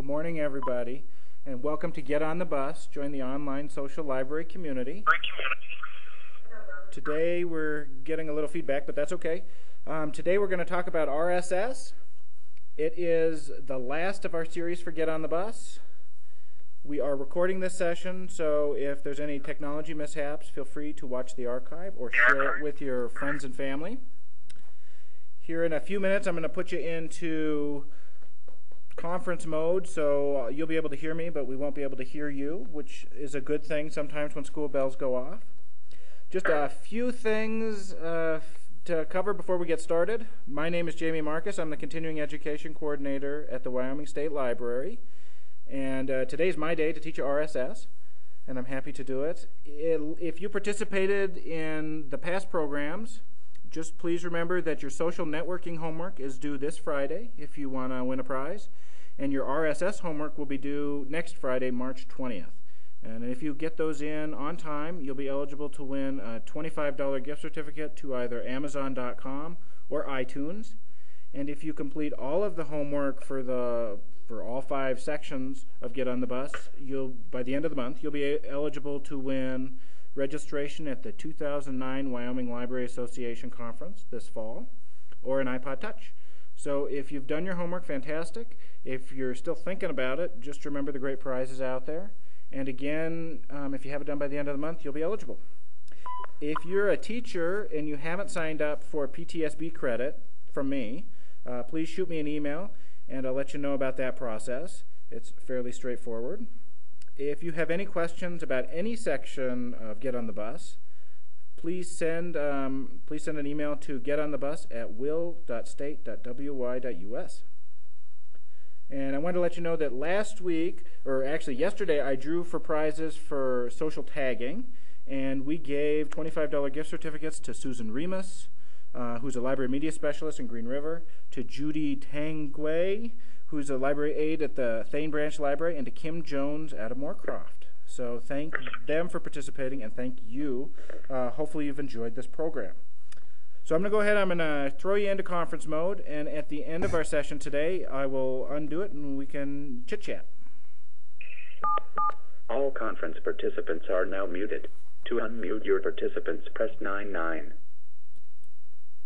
Good morning, everybody, and welcome to Get on the Bus. Join the online social library community. Today we're getting a little feedback, but that's okay. Today we're going to talk about RSS. It is the last of our series for Get on the Bus. We are recording this session, so if there's any technology mishaps, feel free to watch the archive or share it with your friends and family. Here in a few minutes, I'm going to put you into conference mode, so you'll be able to hear me, but we won't be able to hear you, which is a good thing sometimes when school bells go off. Just a few things to cover before we get started. My name is Jamie Marcus. I'm the Continuing Education Coordinator at the Wyoming State Library, and today's my day to teach you RSS, and I'm happy to do it. If you participated in the past programs, just please remember that your social networking homework is due this Friday if you want to win a prize, and your RSS homework will be due next Friday, March 20th. And if you get those in on time, you'll be eligible to win a $25 gift certificate to either Amazon.com or iTunes. And if you complete all of the homework for all 5 sections of Get on the Bus, by the end of the month, you'll be eligible to win registration at the 2009 Wyoming Library Association Conference this fall, or an iPod Touch. So if you've done your homework, fantastic. If you're still thinking about it, just remember the great prizes out there. And again, if you have it done by the end of the month, you'll be eligible. If you're a teacher and you haven't signed up for PTSB credit from me, please shoot me an email and I'll let you know about that process. It's fairly straightsforward. If you have any questions about any section of Get on the Bus, please send an email to getonthebus@will.state.wy.us. And I wanted to let you know that yesterday, I drew for prizes for social tagging, and we gave $25 gift certificates to Susan Remus, who's a library media specialist in Green River, to Judy Tangway, who's a library aide at the Thane Branch Library, and to Kim Jones out of Moorcroft. So thank them for participating, and thank you. Hopefully you've enjoyed this program. So I'm going to go ahead, I'm going to throw you into conference mode, and at the end of our session today, I will undo it and we can chit-chat. All conference participants are now muted. To unmute your participants, press 9-9.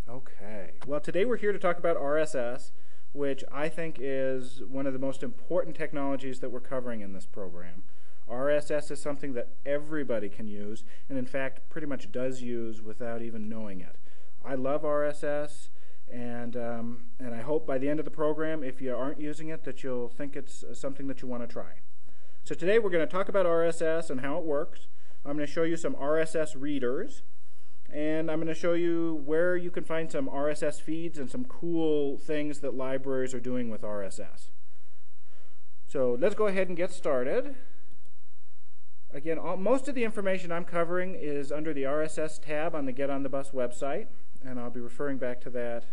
Okay. Well, today we're here to talk about RSS, which I think is one of the most important technologies that we're covering in this program. RSS is something that everybody can use, and in fact pretty much does use without even knowing it. I love RSS, and I hope by the end of the program, if you aren't using it, that you'll think it's something that you want to try. So today we're going to talk about RSS and how it works. I'm going to show you some RSS readers, and I'm going to show you where you can find some RSS feeds and some cool things that libraries are doing with RSS. So let's go ahead and get started. Again, most of the information I'm covering is under the RSS tab on the Get on the Bus website, and I'll be referring back to that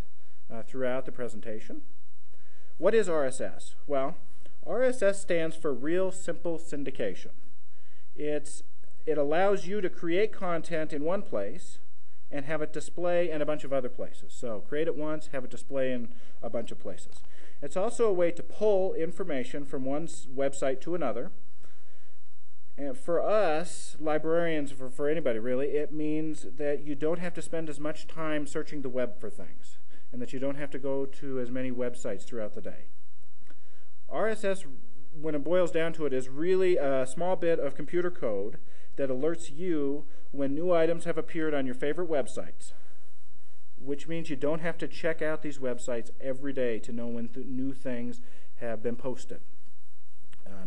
throughout the presentation. What is RSS? Well, RSS stands for Real Simple Syndication. It allows you to create content in one place and have it display in a bunch of other places. So create it once, have it display in a bunch of places. It's also a way to pull information from one website to another. And for us, librarians, for anybody really, it means that you don't have to spend as much time searching the web for things, and that you don't have to go to as many websites throughout the day. RSS, when it boils down to it, is really a small bit of computer code that alerts you when new items have appeared on your favorite websites, which means you don't have to check out these websites every day to know when new things have been posted.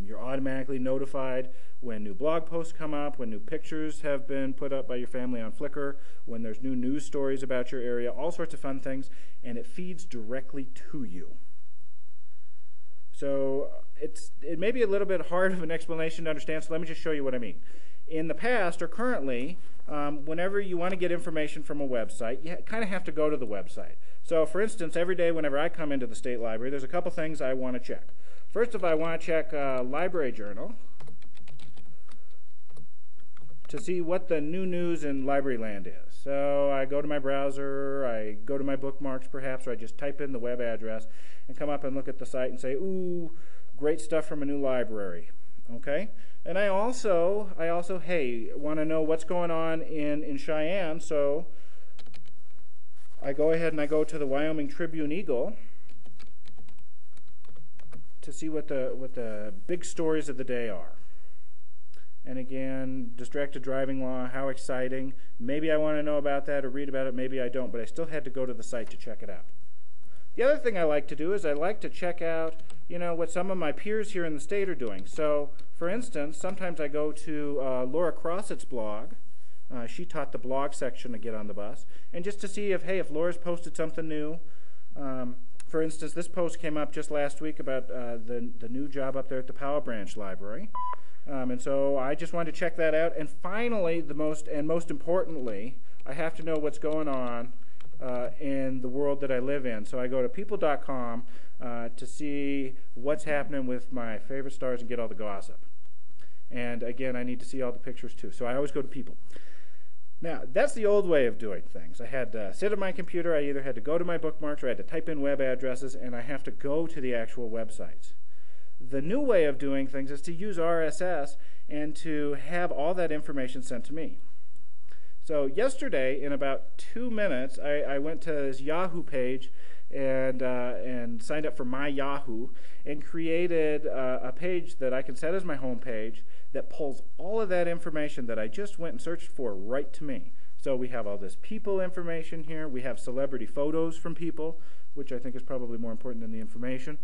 You're automatically notified when new blog posts come up, when new pictures have been put up by your family on Flickr, when there's new news stories about your area, all sorts of fun things, and it feeds directly to you. So it may be a little bit hard of an explanation to understand, so let me just show you what I mean. In the past, or currently, whenever you want to get information from a website, you kind of have to go to the website. So for instance, every day whenever I come into the State Library, there's a couple things I want to check. First, if I want to check Library Journal to see what the new news in library land is. So I go to my browser, I go to my bookmarks perhaps, or I just type in the web address and come up and look at the site and say, ooh, great stuff from a new library. Okay, and I also, hey, want to know what's going on in Cheyenne, so I go ahead and I go to the Wyoming Tribune-Eagle to see what the big stories of the day are. And again, distracted driving law, how exciting. Maybe I want to know about that or read about it, maybe I don't, but I still had to go to the site to check it out. The other thing I like to do is I like to check out, what some of my peers here in the state are doing. So, for instance, sometimes I go to Laura Crossett's blog. She taught the blog section to get on the bus. And just to see if Laura's posted something new. For instance, this post came up just last week about the new job up there at the Powell Branch Library. And so I just wanted to check that out. And finally, most importantly, I have to know what's going on in the world that I live in. So I go to people.com to see what's happening with my favorite stars and get all the gossip. And again, I need to see all the pictures too. So I always go to People. Now, that's the old way of doing things. I had to sit at my computer, I either had to go to my bookmarks or I had to type in web addresses, and I have to go to the actual websites. The new way of doing things is to use RSS and to have all that information sent to me. So yesterday, in about 2 minutes, I went to this Yahoo page and signed up for my Yahoo and created a page that I can set as my home page that pulls all of that information that I just went and searched for right to me. So we have all this people information here. We have celebrity photos from people, which I think is probably more important than the information.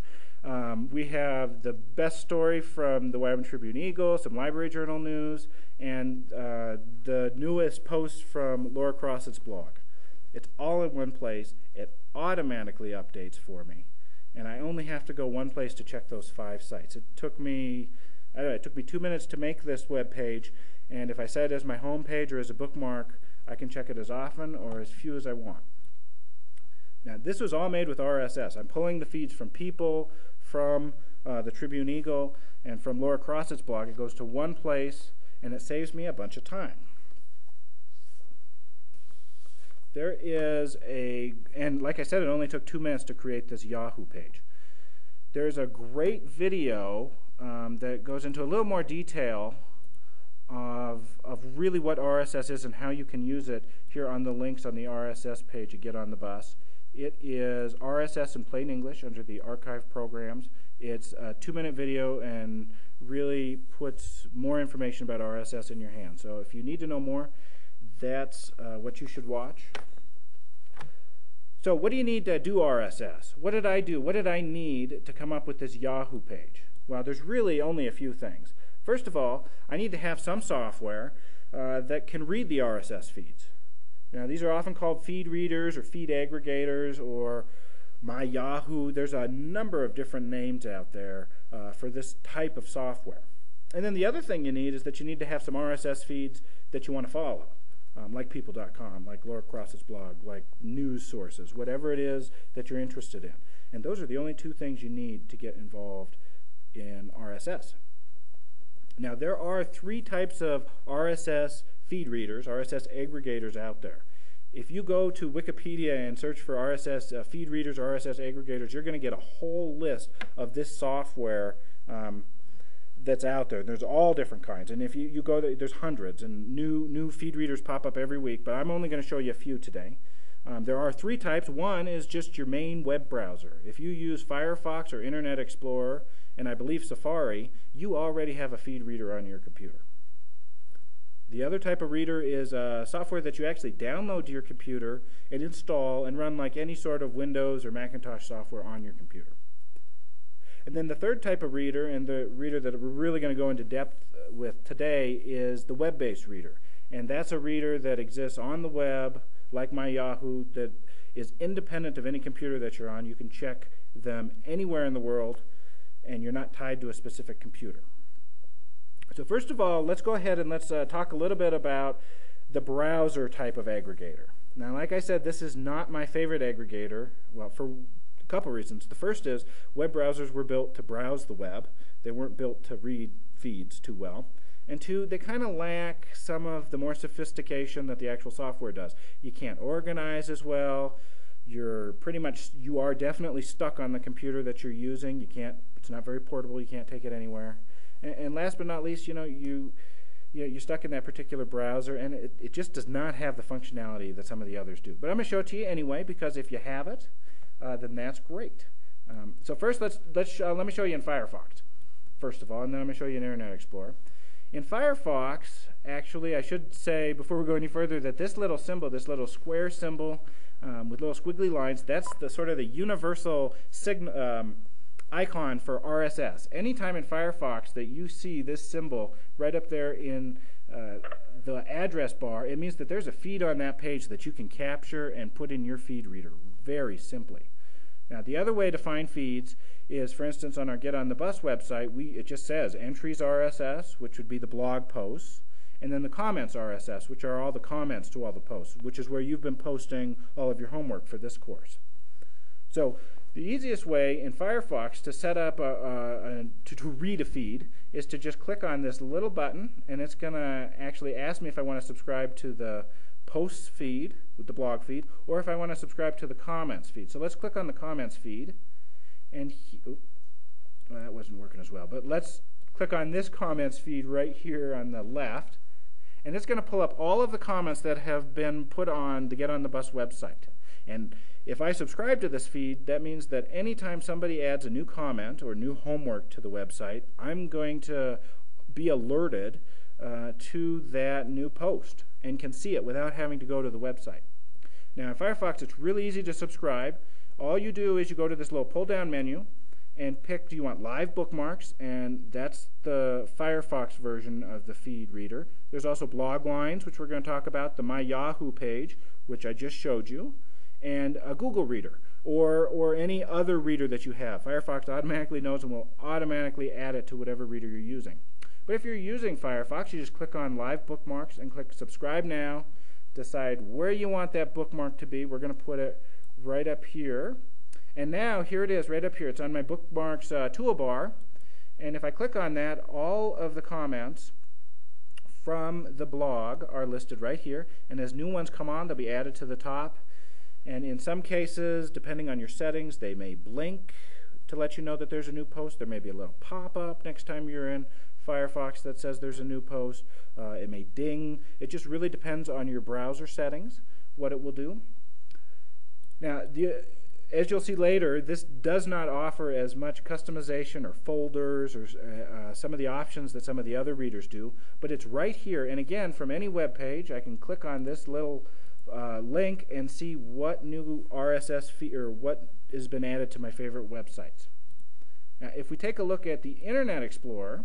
We have the best story from the Wyoming Tribune-Eagle, some Library Journal news, and the newest post from Laura Crossett's blog. It's all in one place. It automatically updates for me. And I only have to go one place to check those 5 sites. It took me 2 minutes to make this web page, and if I set it as my home page or as a bookmark, I can check it as often or as few as I want. Now, this was all made with RSS. I'm pulling the feeds from People, from the Tribune-Eagle, and from Laura Crossett's blog. It goes to one place, and it saves me a bunch of time. There is and like I said, it only took 2 minutes to create this Yahoo page. There's a great video that goes into a little more detail of really what RSS is and how you can use it here on the links on the RSS page you get on the bus. It is RSS in plain English under the archive programs. It's a 2-minute video and really puts more information about RSS in your hands. So if you need to know more, that's what you should watch. So what do you need to do RSS? What did I do? What did I need to come up with this Yahoo page? Well, there's really only a few things. First of all, I need to have some software that can read the RSS feeds. Now, these are often called feed readers or feed aggregators or my Yahoo. There's a number of different names out there for this type of software. And then the other thing you need is that you need to have some RSS feeds that you want to follow, like people.com, like Laura Crossett's blog, like news sources, whatever it is that you're interested in. And those are the only 2 things you need to get involved in RSS. Now, there are 3 types of RSS feed readers, RSS aggregators out there. If you go to Wikipedia and search for RSS feed readers or RSS aggregators, you're going to get a whole list of this software that's out there. There's all different kinds, and if you go there, there's hundreds, and new feed readers pop up every week, but I'm only going to show you a few today. There are 3 types. One is just your main web browser. If you use Firefox or Internet Explorer, and I believe Safari, you already have a feed reader on your computer. The other type of reader is software that you actually download to your computer and install and run like any sort of Windows or Macintosh software on your computer. And then the third type of reader, and the reader that we're really going to go into depth with today, is the web-based reader. And that's a reader that exists on the web, like my Yahoo, that is independent of any computer that you're on. You can check them anywhere in the world, and you're not tied to a specific computer. So first of all, let's go ahead and let's talk a little bit about the browser type of aggregator. Now, like I said, this is not my favorite aggregator, well, for a couple reasons. The first is web browsers were built to browse the web. They weren't built to read feeds too well. And 2, they kind of lack some of the more sophistication that the actual software does. You can't organize as well. You are definitely stuck on the computer that you're using. You can't It's not very portable. You can't take it anywhere. And last but not least, you're stuck in that particular browser, and it just does not have the functionality that some of the others do. But I'm going to show it to you anyway, because if you have it, then that's great. So first, let me show you in Firefox, first of all, and then I'm going to show you in Internet Explorer. In Firefox, actually, I should say, before we go any further, that this little symbol, this little square symbol with little squiggly lines, that's the sort of the universal icon for RSS. Anytime in Firefox that you see this symbol right up there in the address bar, it means that there's a feed on that page that you can capture and put in your feed reader very simply. Now, the other way to find feeds is, for instance, on our Get on the Bus website, it just says entries RSS, which would be the blog posts, and then the comments RSS, which are all the comments to all the posts, which is where you've been posting all of your homework for this course. So the easiest way in Firefox to set up to read a feed is to just click on this little button, and it's going to actually ask me if I want to subscribe to the posts feed, with the blog feed, or if I want to subscribe to the comments feed. So let's click on the comments feed, and well, that wasn't working as well, but let's click on this comments feed right here on the left, and it's going to pull up all of the comments that have been put on the Get on the Bus website. And if I subscribe to this feed, that means that anytime somebody adds a new comment or new homework to the website, I'm going to be alerted to that new post and can see it without having to go to the website. Now in Firefox, it's really easy to subscribe. All you do is you go to this little pull-down menu and pick, do you want live bookmarks? And that's the Firefox version of the feed reader. There's also blog lines, which we're going to talk about, the My Yahoo page, which I just showed you, and a Google reader, or any other reader that you have. Firefox automatically knows and will automatically add it to whatever reader you're using. But if you're using Firefox, you just click on Live Bookmarks and click Subscribe Now. Decide where you want that bookmark to be. We're going to put it right up here. And now, here it is, right up here. It's on my Bookmarks toolbar. And if I click on that, all of the comments from the blog are listed right here. And as new ones come on, they'll be added to the top. And in some cases, depending on your settings, they may blink to let you know that there's a new post. There may be a little pop-up next time you're in Firefox that says there's a new post. It may ding. It just really depends on your browser settings, what it will do. Now, as you'll see later, this does not offer as much customization or folders or some of the options that some of the other readers do, but it's right here. And again, from any web page, I can click on this little link and see what new RSS feed or what has been added to my favorite websites. Now, if we take a look at the Internet Explorer,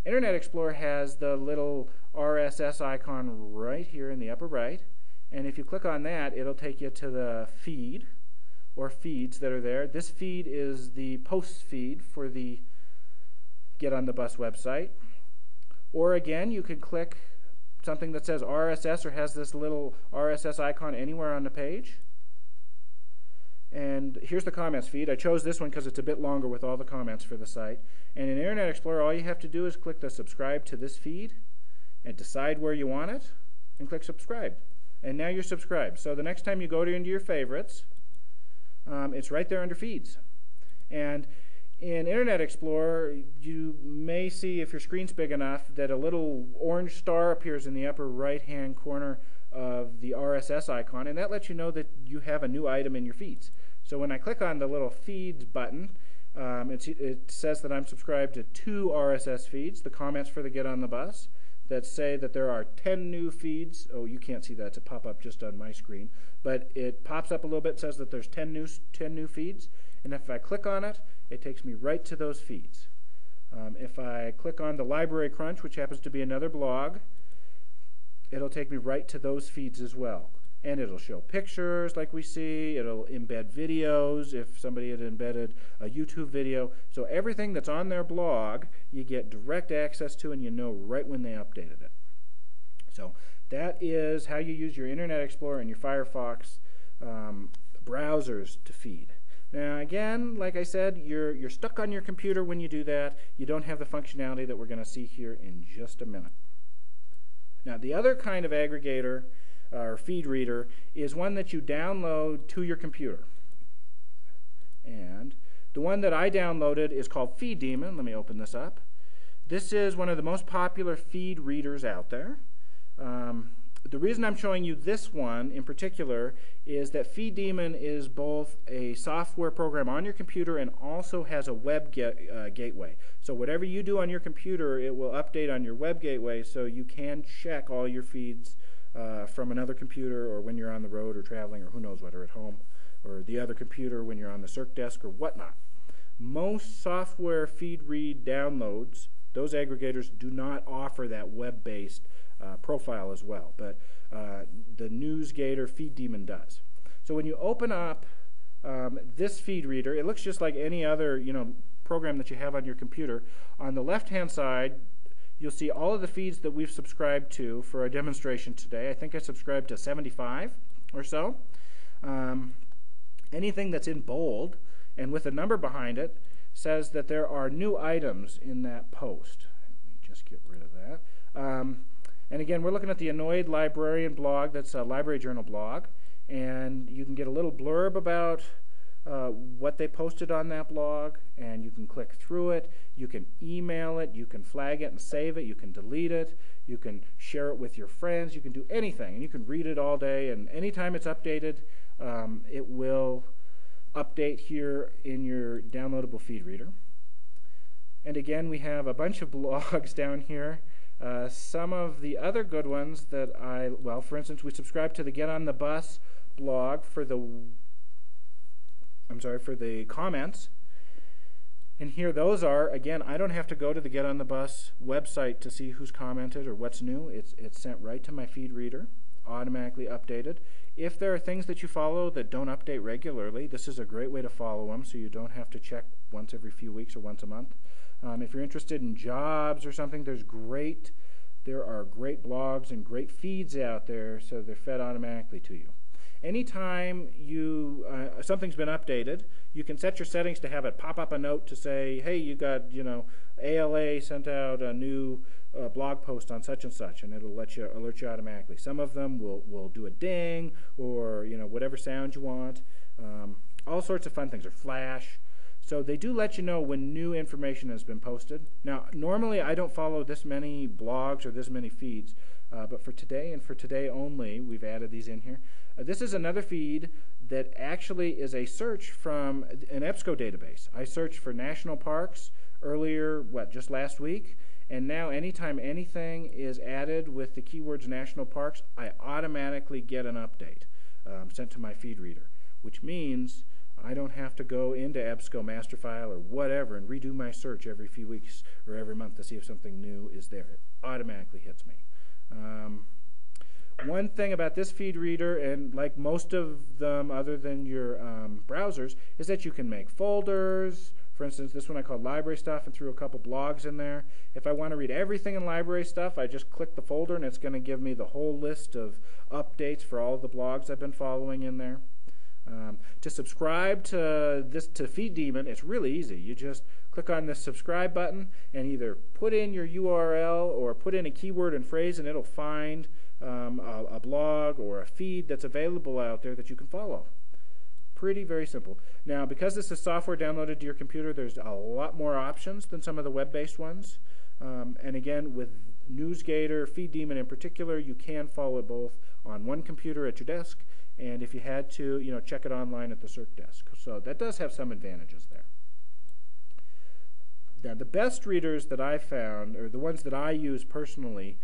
Internet Explorer has the little RSS icon right here in the upper right, and if you click on that, it'll take you to the feed or feeds that are there. This feed is the posts feed for the Get on the Bus website. Or again, you could click something that says RSS or has this little RSS icon anywhere on the page. And here's the comments feed. I chose this one because it's a bit longer with all the comments for the site. And in Internet Explorer, all you have to do is click the subscribe to this feed and decide where you want it and click subscribe. And now you're subscribed. So the next time you go into your favorites, it's right there under feeds. And in Internet Explorer, you may see, if your screen's big enough, that a little orange star appears in the upper right-hand corner of the RSS icon, and that lets you know that you have a new item in your feeds. So when I click on the little feeds button, it says that I'm subscribed to 2 RSS feeds, the comments for the Get on the Bus, that say that there are 10 new feeds. Oh, you can't see that. It's a pop-up just on my screen. But it pops up a little bit, says that there's 10 new feeds, and if I click on it, it takes me right to those feeds. If I click on the Library Crunch, which happens to be another blog, it'll take me right to those feeds as well. And it'll show pictures like we see. It'll embed videos if somebody had embedded a YouTube video. So everything that's on their blog, you get direct access to, and you know right when they updated it. So that is how you use your Internet Explorer and your Firefox browsers to feed. Now again, like I said, you're stuck on your computer when you do that. You don't have the functionality that we're going to see here in just a minute. Now the other kind of aggregator or feed reader is one that you download to your computer. And The one that I downloaded is called FeedDemon. Let me open this up. This is one of the most popular feed readers out there. The reason I'm showing you this one in particular is that FeedDemon is both a software program on your computer and also has a web gateway. So whatever you do on your computer, it will update on your web gateway, so you can check all your feeds from another computer, or when you're on the road or traveling, or who knows what, or at home, or the other computer when you're on the circ desk or whatnot. Most software feed read downloads, those aggregators do not offer that web-based profile as well, but the NewsGator FeedDemon does. So when you open up this feed reader, it looks just like any other program that you have on your computer. On the left-hand side, you'll see all of the feeds that we've subscribed to for our demonstration today. I think I subscribed to 75 or so. Anything that's in bold and with a number behind it says that there are new items in that post. Let me just get rid of that. And again, we're looking at the Annoyed Librarian blog. That's a Library Journal blog. And you can get a little blurb about what they posted on that blog, and you can click through it. You can email it. You can flag it and save it. You can delete it. You can share it with your friends. You can do anything, and you can read it all day. And anytime it's updated, it will update here in your downloadable feed reader. And again, we have a bunch of blogs down here. Some of the other good ones that for instance, we subscribe to the Get on the Bus blog for the comments. And here those are. Again, I don't have to go to the Get on the Bus website to see who's commented or what's new. It's sent right to my feed reader, automatically updated. If there are things that you follow that don't update regularly, this is a great way to follow them, so you don't have to check once every few weeks or once a month. If you're interested in jobs or something, there are great blogs and great feeds out there, so they're fed automatically to you. Anytime something's been updated, you can set your settings to have it pop up a note to say, hey, you got, ALA sent out a new blog post on such and such, and it'll alert you automatically. Some of them will do a ding, or whatever sound you want. All sorts of fun things, or flash. So they do let you know when new information has been posted. Now, normally I don't follow this many blogs or this many feeds, but for today and for today only, we've added these in here. This is another feed that actually is a search from an EBSCO database. I searched for national parks earlier, just last week, and now anytime anything is added with the keywords national parks, I automatically get an update sent to my feed reader, which means I don't have to go into EBSCO master file or whatever and redo my search every few weeks or every month to see if something new is there. It automatically hits me. One thing about this feed reader, and like most of them other than your browsers, is that you can make folders. For instance, this one I called Library Stuff and threw a couple blogs in there. If I want to read everything in Library Stuff, I just click the folder and it's going to give me the whole list of updates for all of the blogs I've been following in there. To subscribe to FeedDemon, it's really easy. You just click on this subscribe button and either put in your URL or put in a keyword and phrase, and it'll find a blog or a feed that's available out there that you can follow. Very simple. Now, because this is software downloaded to your computer, there's a lot more options than some of the web-based ones. And again, with NewsGator, FeedDemon in particular, you can follow it both on one computer at your desk, and if you had to, check it online at the circ desk. So that does have some advantages there. Now, the best readers that I've found, or the ones that I use personally,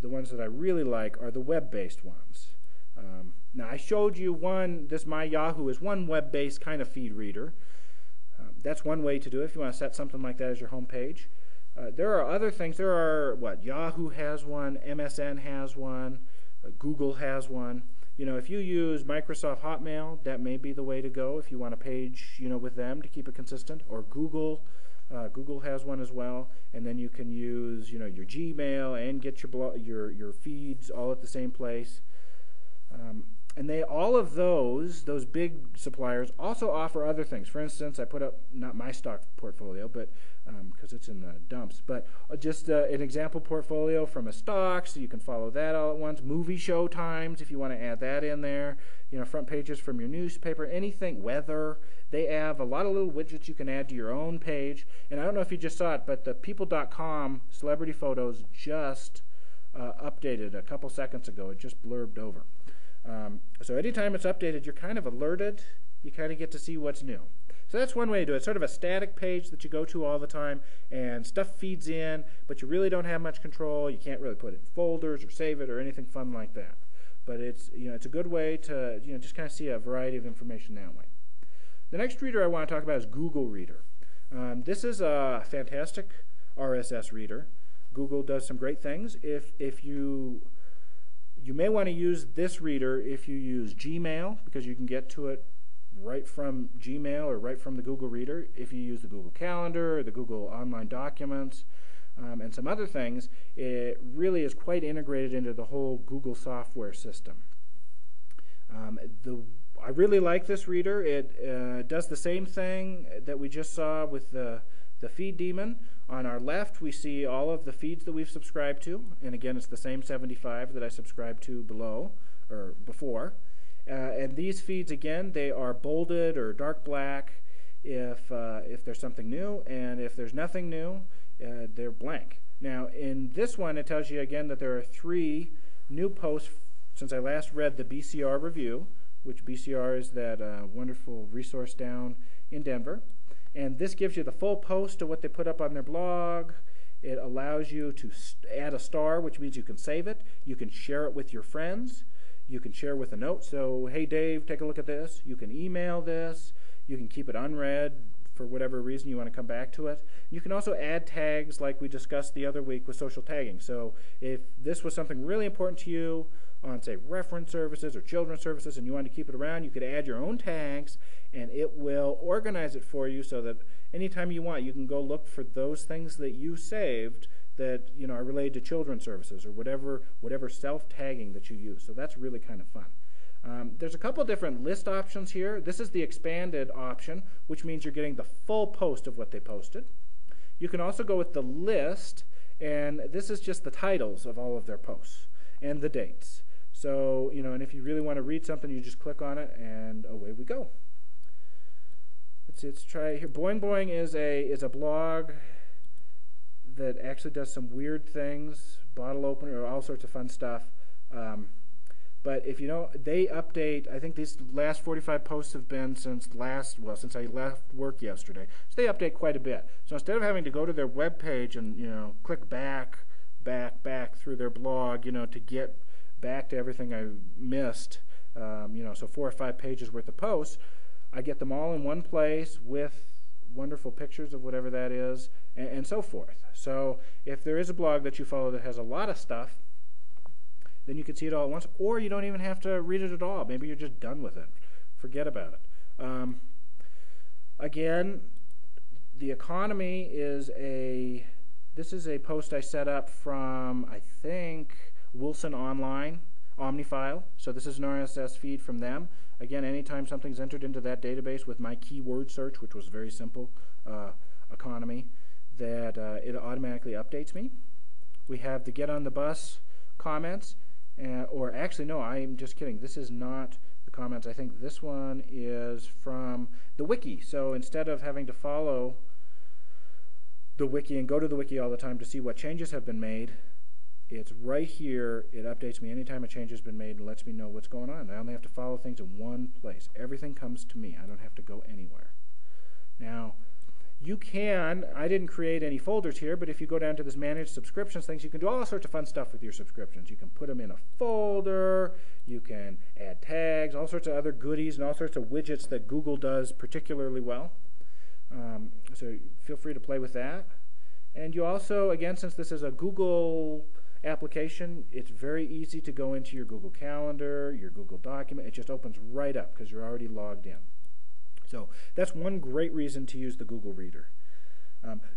the ones that I really like, are the web-based ones. Now, I showed you this My Yahoo is one web-based kind of feed reader. That's one way to do it if you want to set something like that as your home page. There are other things. Yahoo has one, MSN has one, Google has one. If you use Microsoft Hotmail, that may be the way to go if you want a page, with them to keep it consistent. Or Google. Google has one as well. And then you can use, your Gmail and get your feeds all at the same place. And all of those big suppliers also offer other things. For instance, I put up, not my stock portfolio, but because it's in the dumps, but just an example portfolio from a stock, so you can follow that all at once. Movie show times, if you want to add that in there. Front pages from your newspaper, anything, weather. They have a lot of little widgets you can add to your own page. And I don't know if you just saw it, but the people.com celebrity photos just updated a couple seconds ago. It just blurbed over. So anytime it's updated, you're kind of alerted. You kind of get to see what's new. So that's one way to do it. It's sort of a static page that you go to all the time, and stuff feeds in, but you really don't have much control. You can't really put it in folders or save it or anything fun like that. But it's a good way to just kind of see a variety of information that way. The next reader I want to talk about is Google Reader. This is a fantastic RSS reader. Google does some great things. If you may want to use this reader if you use Gmail, because you can get to it right from Gmail or right from the Google Reader. If you use the Google Calendar or the Google Online Documents and some other things, it really is quite integrated into the whole Google software system. I really like this reader. It does the same thing that we just saw with the FeedDemon. On our left, we see all of the feeds that we've subscribed to, and again, it's the same 75 that I subscribed to before. And these feeds, again, they are bolded or dark black if there's something new, and if there's nothing new, they're blank. Now, in this one, it tells you again that there are 3 new posts since I last read the BCR review, which BCR is that wonderful resource down in Denver. And this gives you the full post of what they put up on their blog. It allows you to add a star, which means you can save it. You can share it with your friends. You can share with a note. So, hey, Dave, take a look at this. You can email this. You can keep it unread for whatever reason you want to come back to it. You can also add tags like we discussed the other week with social tagging. So if this was something really important to you on, say, reference services or children's services, and you want to keep it around, you could add your own tags, and it will organize it for you so that anytime you want, you can go look for those things that you saved that are related to children's services or whatever self-tagging that you use. So that's really kind of fun. There's a couple different list options here. This is the expanded option, which means you're getting the full post of what they posted. You can also go with the list, and this is just the titles of all of their posts and the dates. So, and if you really want to read something, you just click on it, and away we go. Let's try it here. Boing Boing is a blog that actually does some weird things, bottle opener, all sorts of fun stuff. But if they update. I think these last 45 posts have been since I left work yesterday. So they update quite a bit. So instead of having to go to their web page and click back through their blog, to get back to everything I missed, so 4 or 5 pages worth of posts, I get them all in one place with wonderful pictures of whatever that is, and so forth. So if there is a blog that you follow that has a lot of stuff, then you can see it all at once, or you don't even have to read it at all. Maybe you're just done with it. Forget about it. Again, the economy this is a post I set up from, I think, Wilson Online, Omnifile. So this is an RSS feed from them. Again, anytime something's entered into that database with my keyword search, which was very simple, economy, that it automatically updates me. We have the Get on the Bus comments. Or actually, no, I'm just kidding. This is not the comments. I think this one is from the wiki. So instead of having to follow the wiki and go to the wiki all the time to see what changes have been made, it's right here. It updates me anytime a change has been made and lets me know what's going on. I only have to follow things in one place. Everything comes to me. I don't have to go anywhere. Now, I didn't create any folders here, but if you go down to this manage subscriptions things, you can do all sorts of fun stuff with your subscriptions. You can put them in a folder, you can add tags, all sorts of other goodies, and all sorts of widgets that Google does particularly well. So feel free to play with that. And you also, again, since this is a Google application, it's very easy to go into your Google Calendar, your Google document. It just opens right up because you're already logged in. So that's one great reason to use the Google Reader.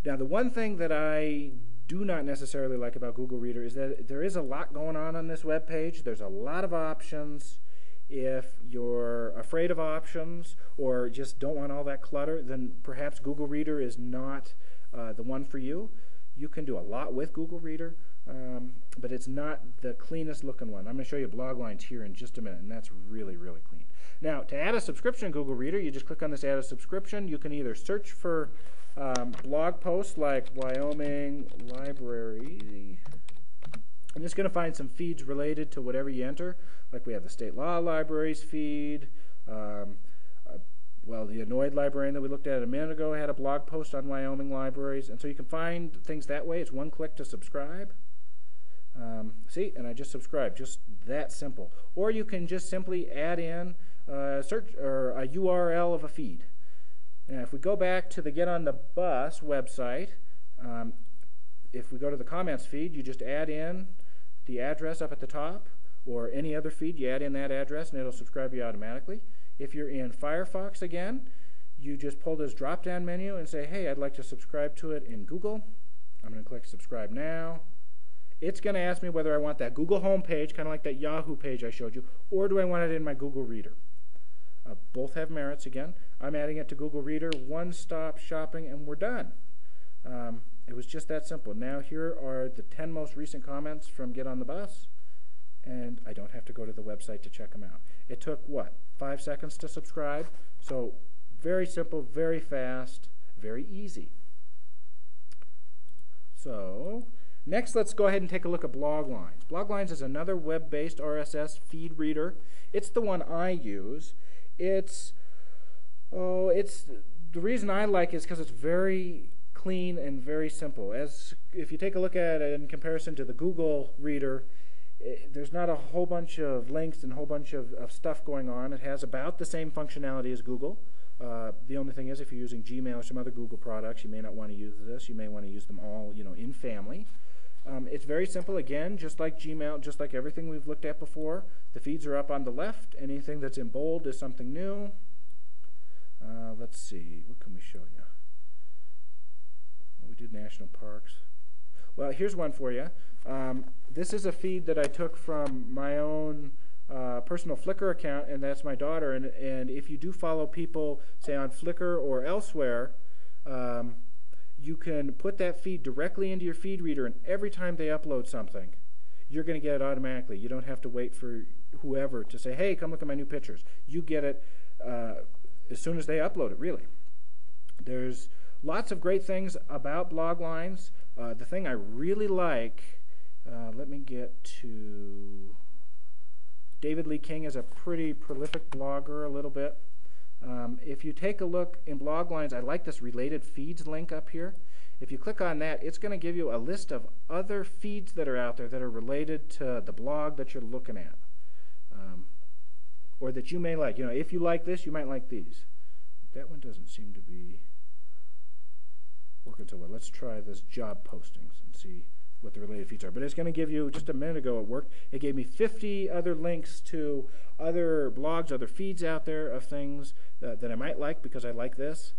Now, the one thing that I do not necessarily like about Google Reader is that there is a lot going on this web page. There's a lot of options. If you're afraid of options or just don't want all that clutter, then perhaps Google Reader is not the one for you. You can do a lot with Google Reader, but it's not the cleanest looking one. I'm going to show you blog lines here in just a minute, and that's really, really clean. Now, to add a subscription in Google Reader, you just click on this Add a Subscription. You can either search for blog posts like Wyoming Library, and it's going to find some feeds related to whatever you enter. Like we have the State Law Libraries feed. Well, the Annoyed Librarian that we looked at a minute ago had a blog post on Wyoming libraries. And so you can find things that way. It's one click to subscribe. See, and I just subscribed. Just that simple. Or you can just simply add in search or a URL of a feed. Now, if we go back to the Get on the Bus website, if we go to the comments feed, you just add in the address up at the top, or any other feed, you add in that address and it'll subscribe you automatically. If you're in Firefox again, you just pull this drop-down menu and say, hey, I'd like to subscribe to it in Google. I'm going to click Subscribe Now. It's going to ask me whether I want that Google home page, kind of like that Yahoo page I showed you, or do I want it in my Google Reader. Both have merits again. I'm adding it to Google Reader, one-stop shopping, and we're done. It was just that simple. Now here are the 10 most recent comments from Get on the Bus, and I don't have to go to the website to check them out. It took, what, 5 seconds to subscribe? So very simple, very fast, very easy. So next, let's go ahead and take a look at blog lines. Blog lines is another web-based RSS feed reader. It's the one I use. It's the reason I like it is because it's very clean and very simple. As if you take a look at it in comparison to the Google Reader, there's not a whole bunch of links and a whole bunch of stuff going on. It has about the same functionality as Google. The only thing is, if you're using Gmail or some other Google products, you may not want to use this. You may want to use them all, in family. It's very simple. Again, just like Gmail, just like everything we've looked at before. The feeds are up on the left. Anything that's in bold is something new. Let's see. What can we show you? Well, we did national parks. Well, here's one for you. This is a feed that I took from my own personal Flickr account, and that's my daughter. And if you do follow people, say on Flickr or elsewhere, you can put that feed directly into your feed reader, and every time they upload something, you're going to get it automatically. You don't have to wait for whoever to say, hey, come look at my new pictures. You get it as soon as they upload it, really. There's lots of great things about blog lines. The thing I really like, let me get to... David Lee King is a pretty prolific blogger a little bit. If you take a look in blog lines, I like this related feeds link up here. If you click on that, it's going to give you a list of other feeds that are out there that are related to the blog that you're looking at, or that you may like. If you like this, you might like these. That one doesn't seem to be working so well. Let's try this job postings and see what the related feeds are. But it's going to give you, just a minute ago it worked, it gave me 50 other links to other blogs, other feeds out there of things that I might like because I like this.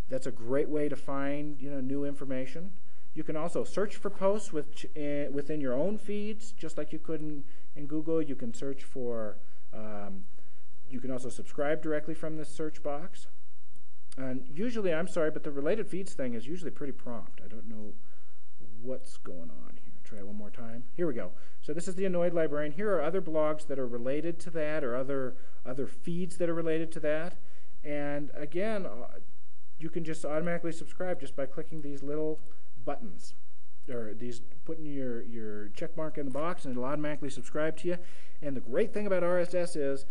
That's a great way to find new information. You can also search for posts within your own feeds, just like you could in Google. You can search for, you can also subscribe directly from this search box. And usually, I'm sorry, but the related feeds thing is usually pretty prompt. I don't know what's going on here. Try it one more time. Here we go. So this is the Annoyed Librarian. Here are other blogs that are related to that, or other feeds that are related to that. And again, you can just automatically subscribe just by clicking these little buttons, or putting your check mark in the box, and it'll automatically subscribe to you. And the great thing about RSS is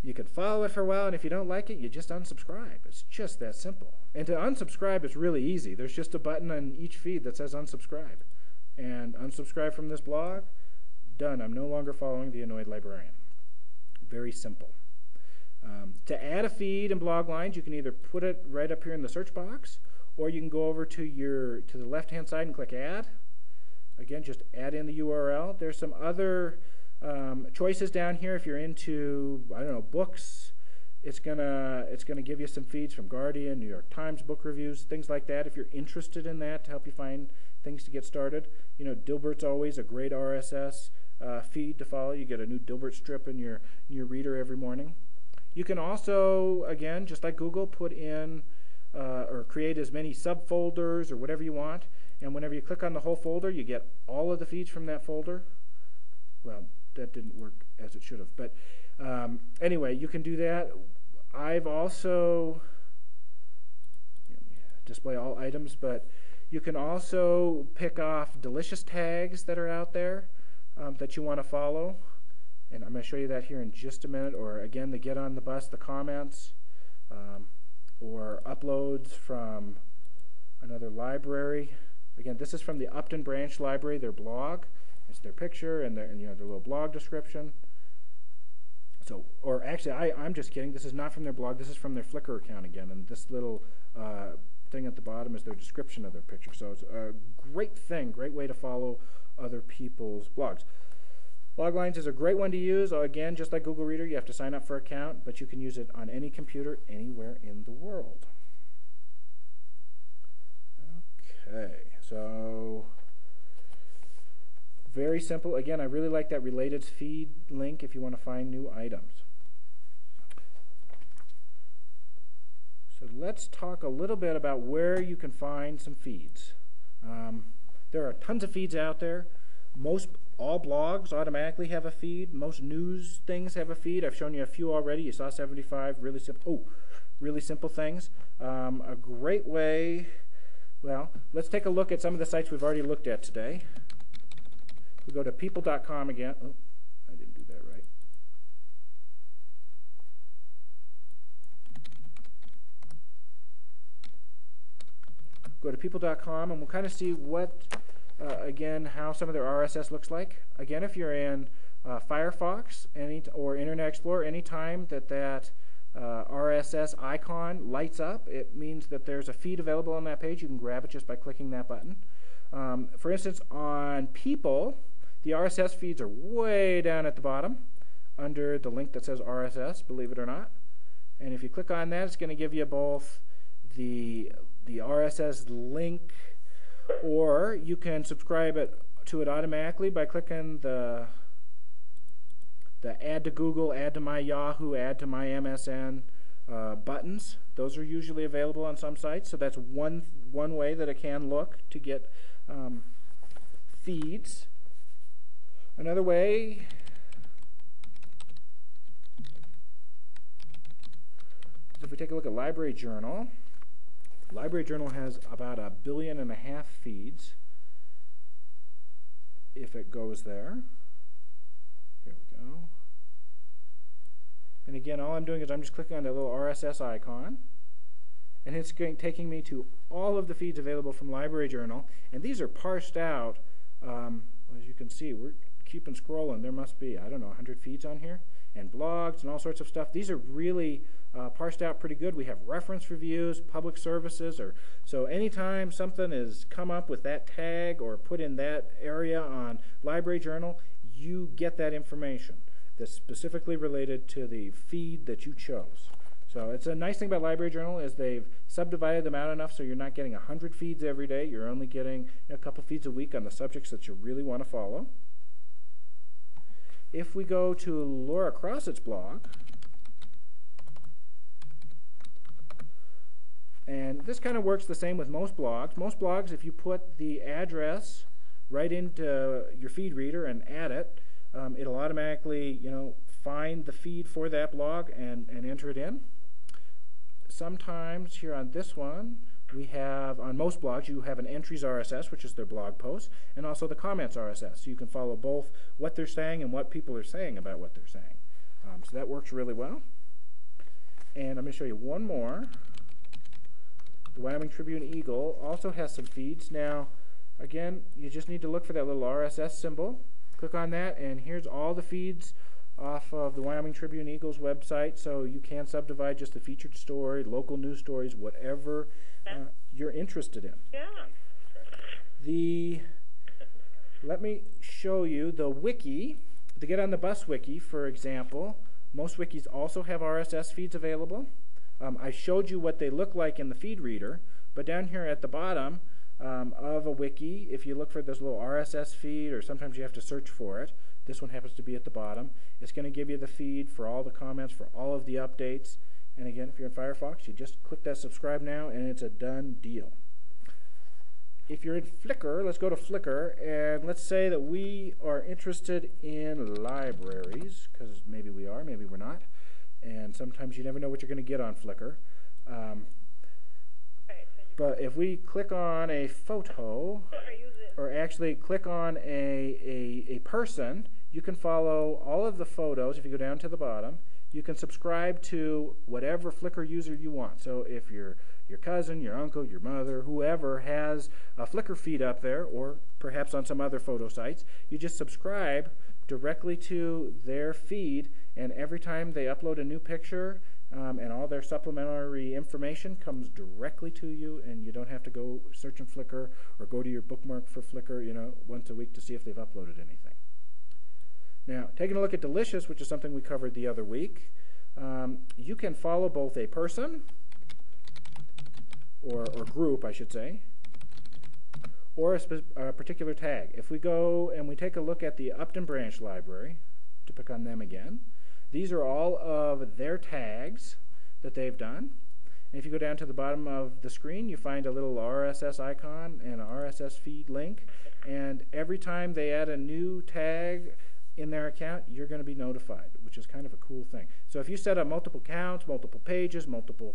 you can follow it for a while, and if you don't like it, you just unsubscribe. It's just that simple. And to unsubscribe is really easy. There's just a button on each feed that says unsubscribe. And unsubscribe from this blog, done. I'm no longer following the Annoyed Librarian. Very simple. To add a feed in blog lines, you can either put it right up here in the search box, or you can go over to the left-hand side and click Add. Again, just add in the URL. There's some other choices down here. If you're into, I don't know, books, it's gonna give you some feeds from Guardian, New York Times book reviews, things like that. If you're interested in that, to help you find things to get started, Dilbert's always a great RSS feed to follow. You get a new Dilbert strip in your reader every morning. You can also, again, just like Google, put in or create as many subfolders or whatever you want. And whenever you click on the whole folder, you get all of the feeds from that folder. Well, that didn't work as it should have. But anyway, you can do that. I've also display all items, but you can also pick off delicious tags that are out there that you want to follow. And I'm going to show you that here in just a minute. Or again, the get on the bus, the comments, or uploads from another library. Again, this is from the Upton Branch Library, their blog. It's their picture and their little blog description. So, or actually, I'm just kidding. This is not from their blog. This is from their Flickr account again. And this little thing at the bottom is their description of their picture. So it's a great thing, great way to follow other people's blogs. Loglines is a great one to use. Again, just like Google Reader, you have to sign up for an account, but you can use it on any computer anywhere in the world. Okay, so very simple. Again, I really like that related feed link if you want to find new items. So let's talk a little bit about where you can find some feeds. There are tons of feeds out there. All blogs automatically have a feed. Most news things have a feed. I've shown you a few already. You saw 75 really simple things. A great way. Well, let's take a look at some of the sites we've already looked at today. We go to people.com again. Oh, I didn't do that right. Go to people.com and we'll kind of see what, again, how some of their RSS looks like. Again, if you're in Firefox or Internet Explorer, anytime that RSS icon lights up, it means that there's a feed available on that page. You can grab it just by clicking that button. For instance, on People, the RSS feeds are way down at the bottom under the link that says RSS, believe it or not. And if you click on that, it's going to give you both the RSS link, or you can subscribe to it automatically by clicking the add to Google, add to my Yahoo, add to my MSN buttons. Those are usually available on some sites, so that's one way that it can look to get feeds. Another way is if we take a look at Library Journal. Library Journal has about 1.5 billion feeds if it goes there. Here we go. And again, all I'm doing is I'm just clicking on that little RSS icon, and it's taking me to all of the feeds available from Library Journal. And these are parsed out. As you can see, we're keeping scrolling. There must be, I don't know, 100 feeds on here, and blogs and all sorts of stuff. These are really parsed out pretty good. We have reference reviews, public services, so anytime something is come up with that tag or put in that area on Library Journal, you get that information that's specifically related to the feed that you chose. So it's a nice thing about Library Journal is they've subdivided them out enough so you're not getting 100 feeds every day. You're only getting a couple feeds a week on the subjects that you really want to follow. If we go to Laura Crossett's blog, and this kind of works the same with most blogs. Most blogs, if you put the address right into your feed reader and add it, it'll automatically, find the feed for that blog and enter it in. Sometimes here on this one, we have, on most blogs, you have an entries RSS, which is their blog posts, and also the comments RSS. So you can follow both what they're saying and what people are saying about what they're saying. So that works really well. And I'm going to show you one more. The Wyoming Tribune-Eagle also has some feeds. Now, again, you just need to look for that little RSS symbol. Click on that, and here's all the feeds off of the Wyoming Tribune-Eagle's website. So you can subdivide just the featured story, local news stories, whatever you're interested in. Yeah. Let me show you the wiki. The Get on the Bus wiki, for example. Most wikis also have RSS feeds available. I showed you what they look like in the feed reader, but down here at the bottom of a wiki, if you look for this little RSS feed, or sometimes you have to search for it, This one happens to be at the bottom. It's going to give you the feed for all the comments, for all of the updates. And again, if you're in Firefox, you just click that subscribe now, and it's a done deal. If you're in Flickr, let's go to Flickr, and let's say that we are interested in libraries, because maybe we are, maybe we're not. And sometimes you never know what you're going to get on Flickr. But if we click on a photo, or actually click on a person, you can follow all of the photos. If you go down to the bottom, you can subscribe to whatever Flickr user you want. So if your cousin, your uncle, your mother, whoever has a Flickr feed up there, or perhaps on some other photo sites, you just subscribe directly to their feed, and every time they upload a new picture, and all their supplementary information comes directly to you, and you don't have to go search in Flickr or go to your bookmark for Flickr, once a week to see if they've uploaded anything. Now, taking a look at Delicious, which is something we covered the other week, you can follow both a person, or group, I should say, or a particular tag. If we go and we take a look at the Upton Branch Library, to pick on them again, these are all of their tags that they've done. And if you go down to the bottom of the screen, you find a little RSS icon and an RSS feed link. And every time they add a new tag in their account, you're going to be notified, which is kind of a cool thing. So if you set up multiple accounts, multiple pages, multiple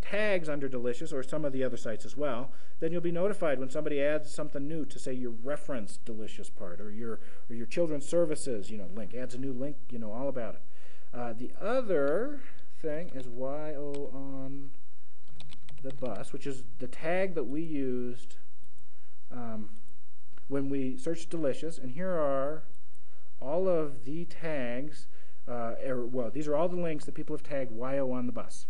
tags under Delicious, or some of the other sites as well, then you'll be notified when somebody adds something new to, say, your reference Delicious part, or your children's services link, adds a new link, all about it. The other thing is YO on the bus, which is the tag that we used when we searched Delicious. And here are all of the tags, these are all the links that people have tagged YO on the bus.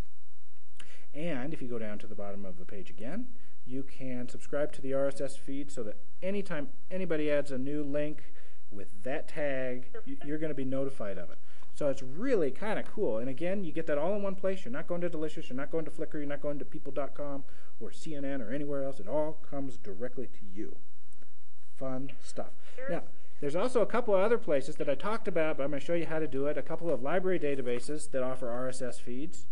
And if you go down to the bottom of the page again, you can subscribe to the RSS feed so that anytime anybody adds a new link with that tag, you're going to be notified of it. So it's really kind of cool. And again, you get that all in one place. You're not going to Delicious, you're not going to Flickr, you're not going to people.com or CNN or anywhere else. It all comes directly to you. Fun stuff. Now, there's also a couple of other places that I talked about, but I'm going to show you how to do it. A couple of library databases that offer RSS feeds.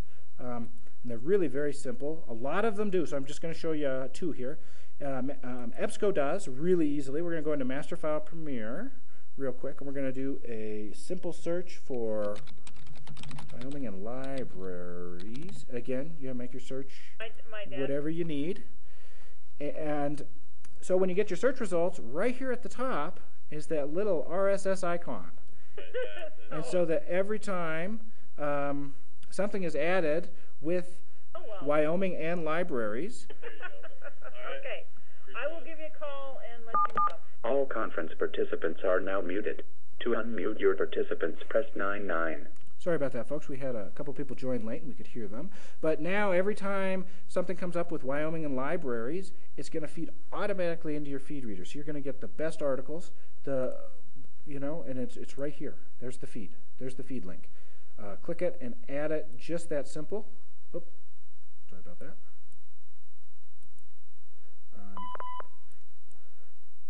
And they're really very simple. A lot of them do, so I'm just going to show you two here. EBSCO does really easily. We're going to go into Master File Premier real quick, and we're going to do a simple search for Wyoming and libraries. Again, you make your search whatever you need. And so when you get your search results, right here at the top is that little RSS icon. And so that every time something is added with Wyoming and libraries. Okay. I will give you a call and let you know. All conference participants are now muted. To unmute your participants, press 99. Sorry about that, folks. We had a couple people join late and we could hear them. But now every time something comes up with Wyoming and libraries, it's going to feed automatically into your feed reader. So you're going to get the best articles, and it's right here. There's the feed. There's the feed link. Click it and add it, just that simple. Oops, sorry about that.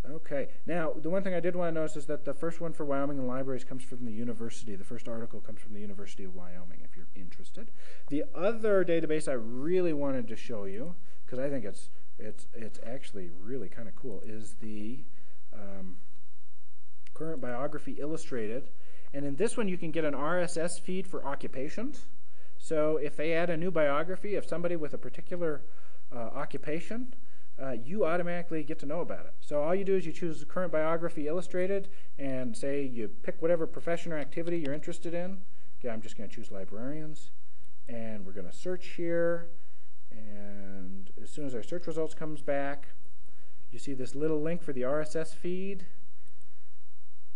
Okay, now the one thing I did want to notice is that the first one for Wyoming and libraries comes from the university. The first article comes from the University of Wyoming, if you're interested. The other database I really wanted to show you, because I think it's actually really kind of cool, is the Current Biography Illustrated. And in this one, you can get an RSS feed for occupations. So if they add a new biography of somebody with a particular occupation, you automatically get to know about it. So all you do is you choose Current Biography Illustrated and say you pick whatever profession or activity you're interested in. Okay, I'm just going to choose librarians. And we're going to search here. And as soon as our search results comes back, you see this little link for the RSS feed.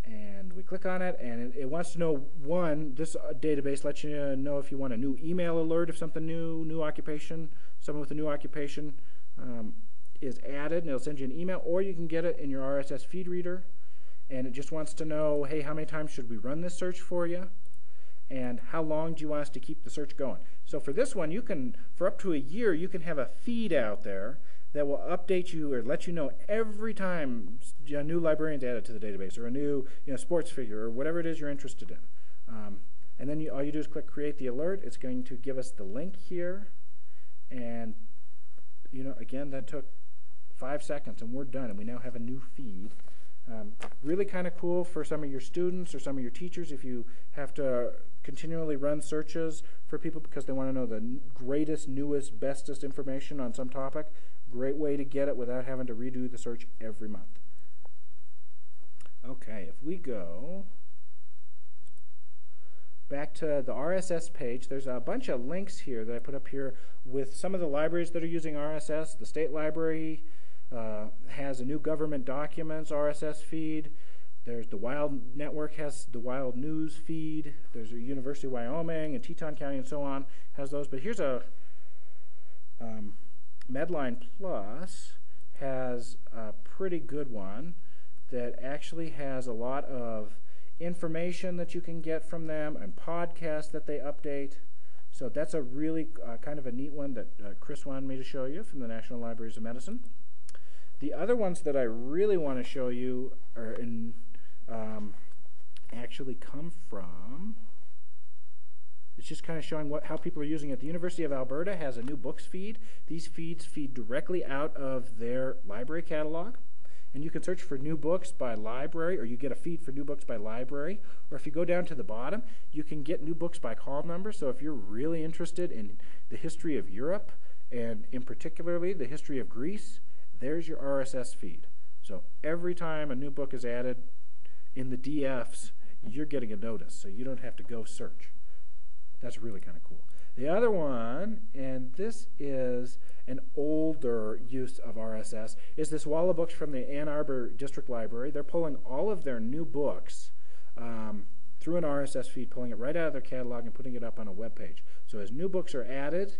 And we click on it, and it wants to know, this database lets you know if you want a new email alert if something new occupation, someone with a new occupation is added, and it'll send you an email, or you can get it in your RSS feed reader, and it just wants to know, hey, how many times should we run this search for you, and how long do you want us to keep the search going? So for this one, you can, for up to a year, you can have a feed out there that will update you or let you know every time a new librarian's added to the database, or a new sports figure, or whatever it is you're interested in. And then all you do is click Create the Alert. It's going to give us the link here. And, again, that took 5 seconds, and we're done. And we now have a new feed. Really kind of cool for some of your students or some of your teachers if you have to continually run searches for people because they want to know the greatest, newest, bestest information on some topic. Great way to get it without having to redo the search every month. Okay, if we go back to the RSS page, there's a bunch of links here that I put up here with some of the libraries that are using RSS. The State Library has a new government documents RSS feed. There's the Wild Network has the Wild News feed. There's a University of Wyoming and Teton County and so on has those. But here's a Medline Plus has a pretty good one that actually has a lot of information that you can get from them and podcasts that they update. So that's a really kind of a neat one that Chris wanted me to show you from the National Libraries of Medicine. The other ones that I really want to show you are actually come from, it's just kind of showing how people are using it. The University of Alberta has a new books feed. These feeds feed directly out of their library catalog. And you can search for new books by library, or you get a feed for new books by library. Or if you go down to the bottom, you can get new books by call number. So if you're really interested in the history of Europe, and in particularly the history of Greece, there's your RSS feed. So every time a new book is added in the DFs, you're getting a notice, so you don't have to go search. That's really kind of cool. The other one, and this is an older use of RSS, is this wall of books from the Ann Arbor District Library. They're pulling all of their new books through an RSS feed, pulling it right out of their catalog and putting it up on a web page. So as new books are added,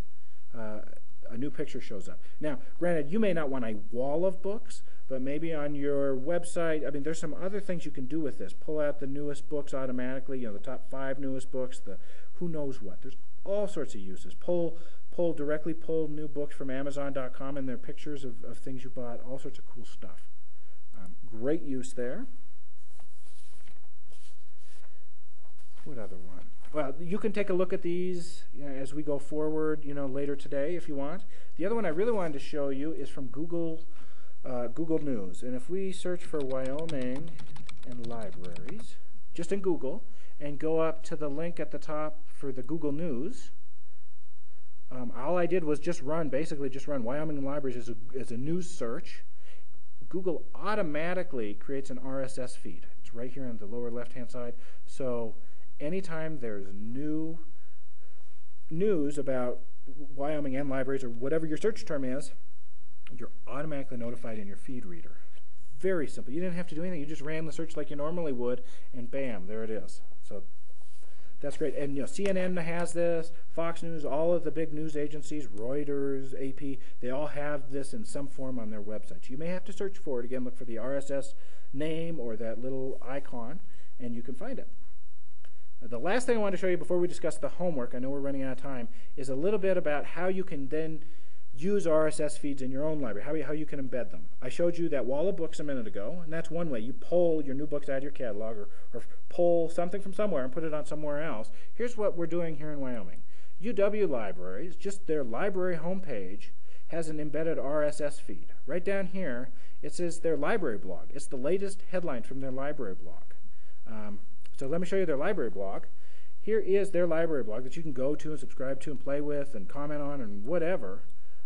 a new picture shows up. Now, granted, you may not want a wall of books, but maybe on your website, there's some other things you can do with this. Pull out the newest books automatically, the top 5 newest books, the who knows what. There's all sorts of uses. Directly pull new books from Amazon.com and their pictures of things you bought, all sorts of cool stuff. Great use there. What other one? Well, you can take a look at these as we go forward, later today if you want. The other one I really wanted to show you is from Google News. And if we search for Wyoming and libraries, just in Google, and go up to the link at the top for the Google News, all I did was basically just run Wyoming Libraries as a news search. Google automatically creates an RSS feed. It's right here on the lower left-hand side. So anytime there's new news about Wyoming and libraries or whatever your search term is, you're automatically notified in your feed reader. Very simple. You didn't have to do anything. You just ran the search like you normally would, and bam, there it is. So that's great. And CNN has this, Fox News, all of the big news agencies, Reuters, AP, they all have this in some form on their websites. You may have to search for it. Again, look for the RSS name or that little icon, and you can find it. The last thing I want to show you before we discuss the homework, I know we're running out of time, is a little bit about how you can then use RSS feeds in your own library, how you can embed them. I showed you that wall of books a minute ago, and that's one way. You pull your new books out of your catalog or pull something from somewhere and put it on somewhere else. Here's what we're doing here in Wyoming. UW Libraries, just their library homepage, has an embedded RSS feed. Right down here, it says their library blog. It's the latest headline from their library blog. So let me show you their library blog. Here is their library blog that you can go to and subscribe to and play with and comment on and whatever.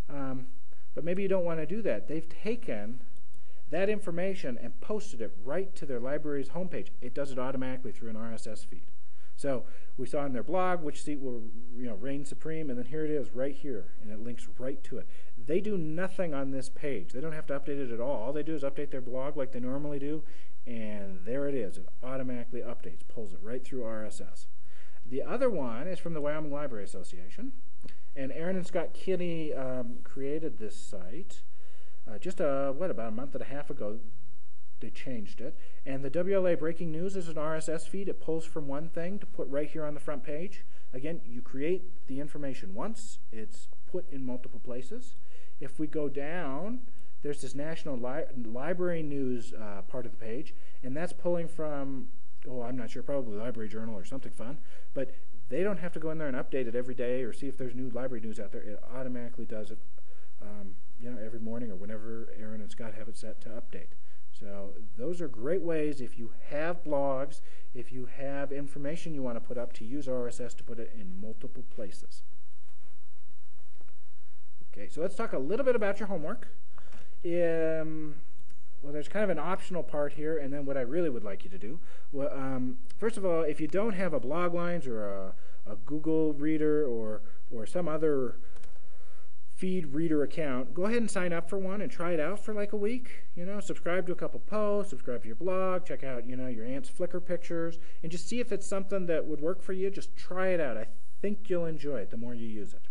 But maybe you don't want to do that. They've taken that information and posted it right to their library's homepage. It does it automatically through an RSS feed. So we saw in their blog which seat will reign supreme, and then here it is right here, and it links right to it. They do nothing on this page. They don't have to update it at all. All they do is update their blog like they normally do, and there it is. It automatically updates, pulls it right through RSS. The other one is from the Wyoming Library Association. And Aaron and Scott Kinney created this site about a month and a half ago. They changed it. And the WLA Breaking News is an RSS feed. It pulls from one thing to put right here on the front page. Again, you create the information once. It's put in multiple places. If we go down, there's this National Library News part of the page, and that's pulling from, I'm not sure, probably Library Journal or something fun, but they don't have to go in there and update it every day or see if there's new library news out there. It automatically does it every morning or whenever Aaron and Scott have it set to update. So those are great ways, if you have blogs, if you have information you want to put up, to use RSS to put it in multiple places. Okay, so let's talk a little bit about your homework. Well, there's kind of an optional part here, and then what I really would like you to do. Well, first of all, if you don't have a Bloglines or a Google Reader or some other feed reader account, go ahead and sign up for one and try it out for like a week. Subscribe to a couple posts, subscribe to your blog, check out your aunt's Flickr pictures, and just see if it's something that would work for you. Just try it out. I think you'll enjoy it the more you use it.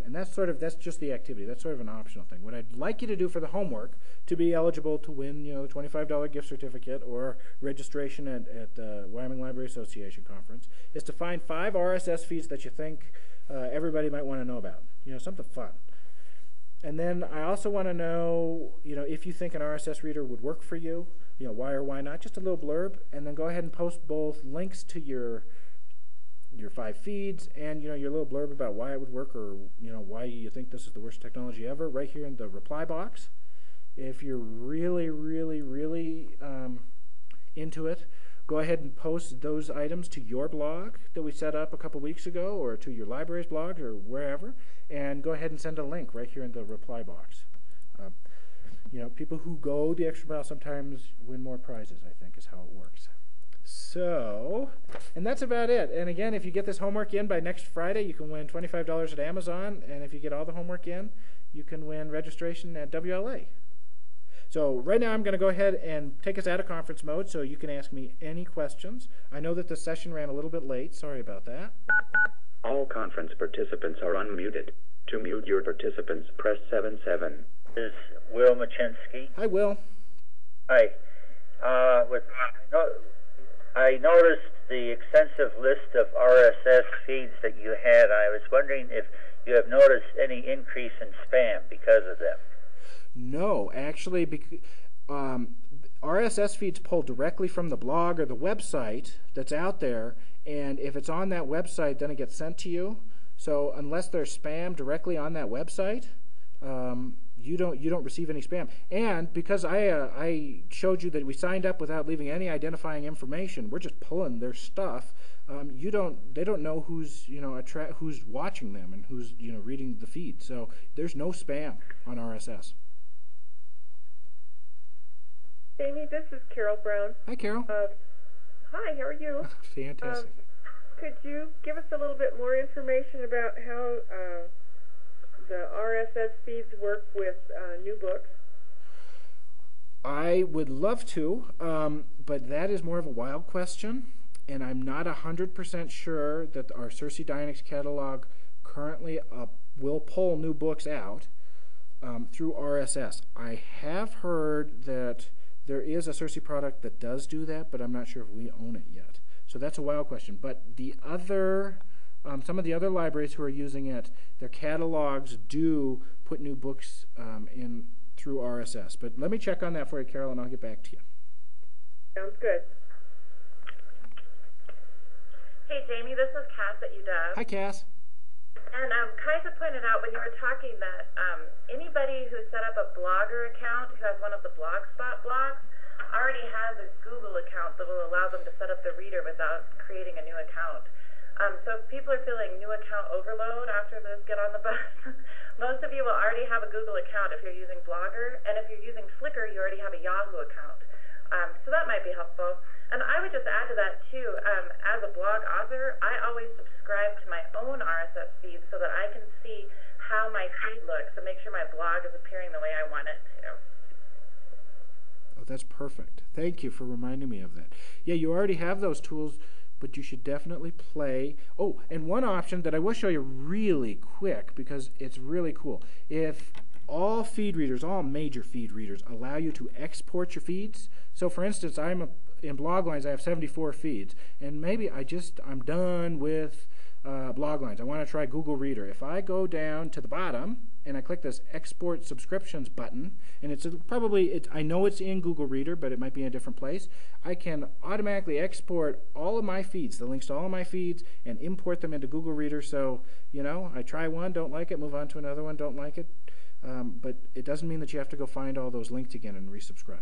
And that's just the activity. That's sort of an optional thing. What I'd like you to do for the homework, to be eligible to win, the $25 gift certificate or registration at the Wyoming Library Association conference, is to find 5 RSS feeds that you think everybody might want to know about. Something fun. And then I also want to know, if you think an RSS reader would work for you, why or why not. Just a little blurb, and then go ahead and post both links to your 5 feeds and your little blurb about why it would work, or why you think this is the worst technology ever, right here in the reply box. If you're really, really, really into it, go ahead and post those items to your blog that we set up a couple weeks ago, or to your library's blog, or wherever, and go ahead and send a link right here in the reply box. People who go the extra mile sometimes win more prizes, I think, is how it works. So, and that's about it. And again, if you get this homework in by next Friday, you can win $25 at Amazon. And if you get all the homework in, you can win registration at WLA. So right now I'm going to go ahead and take us out of conference mode so you can ask me any questions. I know that the session ran a little bit late. Sorry about that. All conference participants are unmuted. To mute your participants, press 7-7. This is Will Machinsky. Hi, Will. Hi. I noticed the extensive list of RSS feeds that you had. I was wondering if you have noticed any increase in spam because of them. No, actually, RSS feeds pull directly from the blog or the website that's out there, and if it's on that website, then it gets sent to you. So unless there's spam directly on that website, you don't receive any spam. And because I showed you that we signed up without leaving any identifying information, we're just pulling their stuff. They don't know who's who's watching them and who's reading the feed. So there's no spam on RSS. Amy, this is Carol Brown. Hi, Carol. Hi, how are you? Fantastic. Could you give us a little bit more information about how the RSS feeds work with new books? I would love to, but that is more of a wild question, and I'm not 100% sure that our Circe Dynix catalog currently will pull new books out through RSS. I have heard that there is a Circe product that does do that, but I'm not sure if we own it yet. So that's a wild question. But the other, some of the other libraries who are using it, their catalogs do put new books in through RSS. But let me check on that for you, Carol, and I'll get back to you. Sounds good. Hey, Jamie, this is Cass at UW. Hi, Cass. And Kaisa pointed out when you were talking that anybody who set up a Blogger account, who has one of the Blogspot blogs, already has a Google account that will allow them to set up the reader without creating a new account. So if people are feeling new account overload after this get on the bus, most of you will already have a Google account if you're using Blogger, and if you're using Flickr, you already have a Yahoo account. So that might be helpful. And I would just add to that, too, as a blog author, I always subscribe to my own RSS feed so that I can see how my feed looks and make sure my blog is appearing the way I want it to. Oh, that's perfect. Thank you for reminding me of that. Yeah, you already have those tools, but you should definitely play. Oh, and one option that I will show you really quick because it's really cool. If all feed readers, all major feed readers, allow you to export your feeds. So, for instance, in Bloglines, I have 74 feeds, and maybe I'm done with Bloglines. I want to try Google Reader. If I go down to the bottom and I click this Export Subscriptions button, and it's I know it's in Google Reader, but it might be in a different place. I can automatically export all of my feeds, the links to all of my feeds, and import them into Google Reader. So, you know, I try one, don't like it, move on to another one, don't like it. But it doesn't mean that you have to go find all those links again and resubscribe.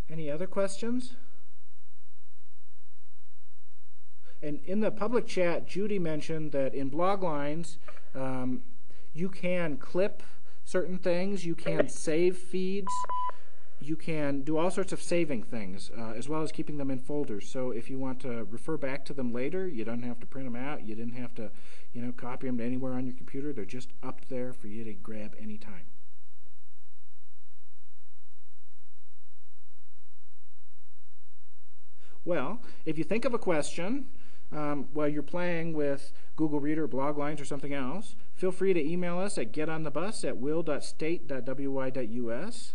Any other questions? And in the public chat, Judy mentioned that in blog lines, you can clip certain things, you can save feeds, you can do all sorts of saving things, as well as keeping them in folders. So if you want to refer back to them later, you don't have to print them out, you didn't have to, you know, copy them anywhere on your computer. They're just up there for you to grab anytime. Well, if you think of a question while you're playing with Google Reader, blog lines, or something else, feel free to email us at getonthebus@will.state.wy.us.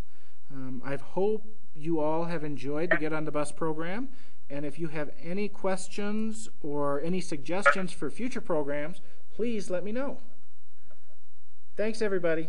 I hope you all have enjoyed the Get on the Bus program, and if you have any questions or any suggestions for future programs, please let me know. Thanks, everybody.